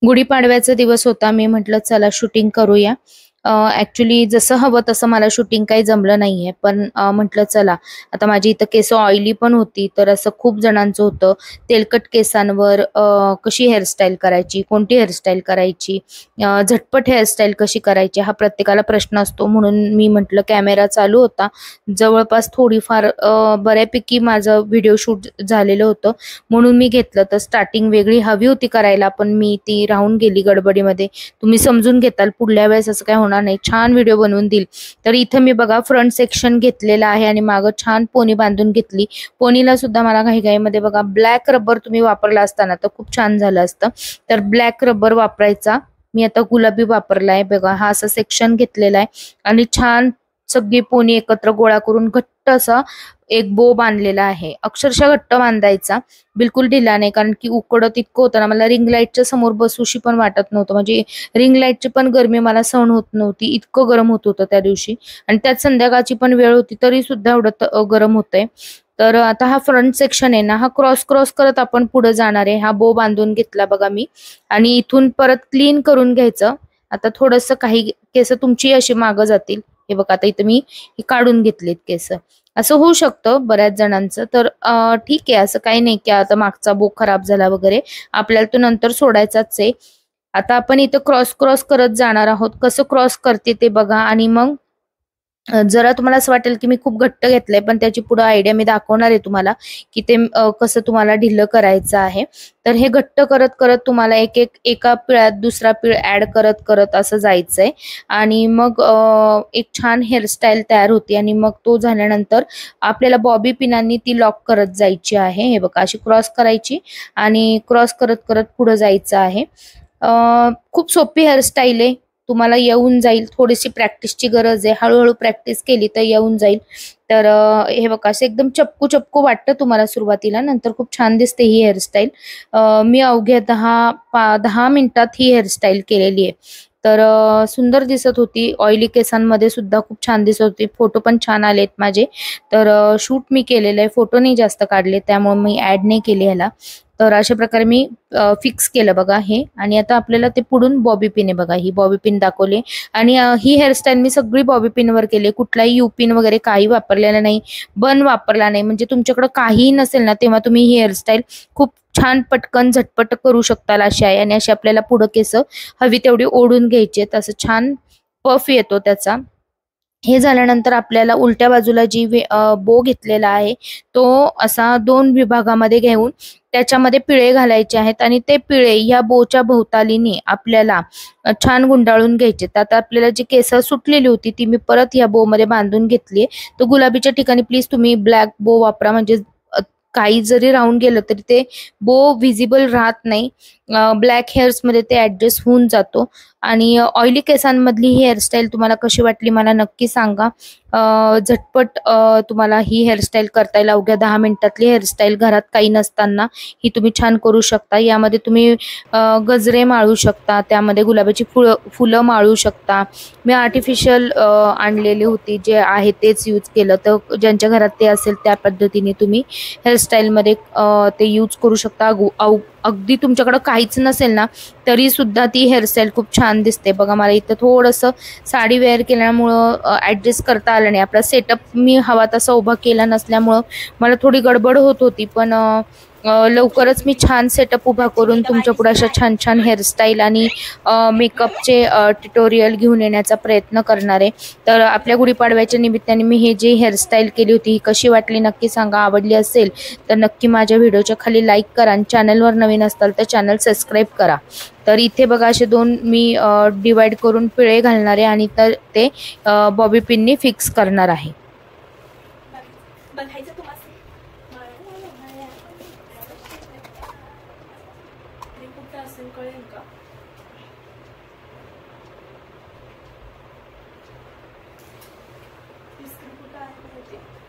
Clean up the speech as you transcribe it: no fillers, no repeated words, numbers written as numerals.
गुढीपाडव्याचा दिवस होता. मी म्हटलं चला शूटिंग करूया. ॲक्चुअली जसं हवं तसं मला शूटिंग काही जमलं नाहीये. पण म्हटलं चला, आता माझी इथं केस ऑइली पण होती, तर असं खूप जणांचं होतं तेलकट केसांवर कशी हेअरस्टाईल करायची, कोणती हेअरस्टाईल करायची, झटपट हेअरस्टाईल कशी करायची, हा प्रत्येकाला प्रश्न असतो. म्हणून मी म्हटलं कॅमेरा चालू होता. जवळपास थोडीफार बऱ्यापैकी माझं व्हिडिओ शूट झालेलं होतं. म्हणून मी घेतलं. तर स्टार्टिंग वेगळी हवी होती करायला, पण मी ती राहून गेली गडबडीमध्ये. तुम्ही समजून घेताल, पुढल्या वेळेस असं काय होणार नाही, छान व्हिडिओ बनवून देईल. तर इथं मी बघा फ्रंट सेक्शन घेतलेला आहे आणि मागं छान पोनी बांधून घेतली. पोनीला सुद्धा मला घाईघाईमध्ये बघा ब्लॅक रबर तुम्ही वापरला असताना तर खूप छान झालं असतं. तर ब्लॅक रबर वापरायचा. मी आता गुलाबी वापरलाय बघा. हा असा सेक्शन घेतलेला आहे आणि छान सगळी पोनी एकत्र गोळा करून घट्ट असा एक बो बांधलेला आहे. अक्षरशः घट्ट बांधायचा, बिलकुल ढिला नाही, कारण की उकडत इतकं होतं ना, मला रिंग लाईटच्या समोर बसूशी पण वाटत नव्हतं. म्हणजे रिंग लाईटची पण गरमी मला सहन होत नव्हती, इतकं गरम होत होतं त्या दिवशी. आणि त्यात संध्याकाळची पण वेळ होती, तरी सुद्धा एवढं गरम होतंय. तर आता हा फ्रंट सेक्शन आहे ना, हा क्रॉस क्रॉस करत आपण पुढे जाणार आहे. हा बो बांधून घेतला बघा मी, आणि इथून परत क्लीन करून घ्यायचं. आता थोडंसं काही केस तुमची अशी मागं जातील. हे बघा, आता इथं मी ही काढून घेतलीत केस. असं होऊ शकतं बऱ्याच जणांचं. तर ठीक आहे, असं काही नाही की आता मागचा बो खराब झाला वगैरे, आपल्याला तो नंतर सोडायचाच आहे. आता आपण इथं क्रॉस क्रॉस करत जाणार आहोत. कसं क्रॉस करते ते बघा. आणि मग जरा तुम्हाला असं वाटेल की मी खूप घट्ट घेतलंय, पण त्याची पुढे आयडिया मी दाखवणार आहे तुम्हाला की ते कसं तुम्हाला ढिल्लं करायचं आहे. तर हे घट्ट करत करत तुम्हाला एका पिळात दुसरा पिळ ऍड करत करत असं जायचंय. आणि मग एक छान हेअरस्टाईल तयार होती. आणि मग तो झाल्यानंतर आपल्याला बॉबी पिनांनी ती लॉक करत जायची आहे. हे बघा, अशी क्रॉस करायची आणि क्रॉस करत करत पुढे जायचं आहे. खूप सोपी हेअरस्टाईल आहे, तुम्हाला येऊन जाईल. थोडीशी प्रॅक्टिसची गरज आहे, हळूहळू प्रॅक्टिस केली तर येऊन जाईल. तर हे बघा, असं एकदम चपकू चपकू वाटतं तुम्हाला सुरुवातीला, नंतर खूप छान दिसते ही हेअरस्टाईल. मी अवघ्या 10 मिनिटात ही हेअरस्टाईल केलेली आहे. तर सुंदर दिसत होती. ऑइली केसांमध्ये सुद्धा खूप छान दिसत होती. फोटो पण छान आलेत माझे. तर शूट मी केलेलं आहे, फोटो नाही जास्त काढले, त्यामुळे मी ऍड नाही केली ह्याला. तर अशा प्रकारे मी फिक्स केलं बघा हे. आणि आता आपल्याला ते पुढून बॉबी पिन आहे बघा, ही बॉबी पिन दाखवली. आणि ही हेअरस्टाईल मी सगळी बॉबी पिनवर केली, कुठलाही यू पिन वगैरे काही वापरलेला नाही, बन वापरला नाही. म्हणजे तुमच्याकडे काहीही नसेल ना, तेव्हा तुम्ही ही हेअरस्टाईल खूप छान पटकन झटपट करू शकताल अशी आहे. आणि अशी आपल्याला पुढं केस हवी तेवढी ओढून घ्यायची, असं छान पफ येतो त्याचा. हे झाल्यानंतर आपल्याला उलट्या बाजूला बो घेतलेला आहे, तो असा 2 विभागामध्ये घेऊन त्याच्यामध्ये पिळे घालायचे आहेत. आणि ते पिळे या बोच्या भोवतालीने आपल्याला छान गुंडाळून घ्यायचे. आता आपल्याला जी केस सुटलेली होती ती मी परत या बो मध्ये बांधून घेतली. तर गुलाबीच्या ठिकाणी प्लीज तुम्ही ब्लॅक बो वापरा, म्हणजे काही जरी राहून गेलं तरी ते बो व्हिजिबल राहत नाही. ब्लॅक हेअर्स मध्ये ते ऍडजस्ट होऊन जातो. आणि ऑइली केसांमधली ही हेअरस्टाईल तुम्हाला कशी वाटली मला नक्की सांगा. झटपट तुम्हाला ही हेअरस्टाईल करता येईल. अवघ्या 10 मिनिटातली हेअरस्टाईल, घरात काही नसताना ही तुम्ही छान करू शकता. यामध्ये तुम्ही गजरे माळू शकता, त्यामध्ये गुलाबाची फुलं माळू शकता. मी आर्टिफिशियल आणलेली होती, जे आहे तेच यूज केलं. तर ज्यांच्या घरात ते असेल त्या पद्धतीने तुम्ही हेअरस्टाईलमध्ये ते यूज करू शकता. अगदी तुमच्याकडे काहीच नसेल ना, तरी सुद्धा ती हेअरस्टाईल खूप छान दिसते बघा. मला इथं थोडंसं साडी वेअर केल्यामुळं ऍडजस्ट करता आलं नाही. आपला सेटअप मी हवा तसा उभा केला नसल्यामुळं मला थोडी गडबड होत होती. पण लवकरच मी छान सेटअप उभा करून तुमच्या पुढे अशा छान छान हेअरस्टाईल आणि मेकअपचे ट्युटोरियल घेऊन येण्याचा प्रयत्न करणार आहे. तर आपल्या गुढीपाडव्याच्या निमित्ताने मी हे जी हेअरस्टाईल केली होती ही कशी वाटली नक्की सांगा. आवडली असेल तर नक्की माझ्या व्हिडिओच्या खाली लाईक करा, आणि चॅनलवर नवीन असाल तर चॅनल सबस्क्राईब करा. तर इथे बघा, असे 2 मी डिवाइड करून पिळे घालणार आहे आणि तर ते बॉबी पिननी फिक्स करणार आहे. कळेल का? कुठं आहे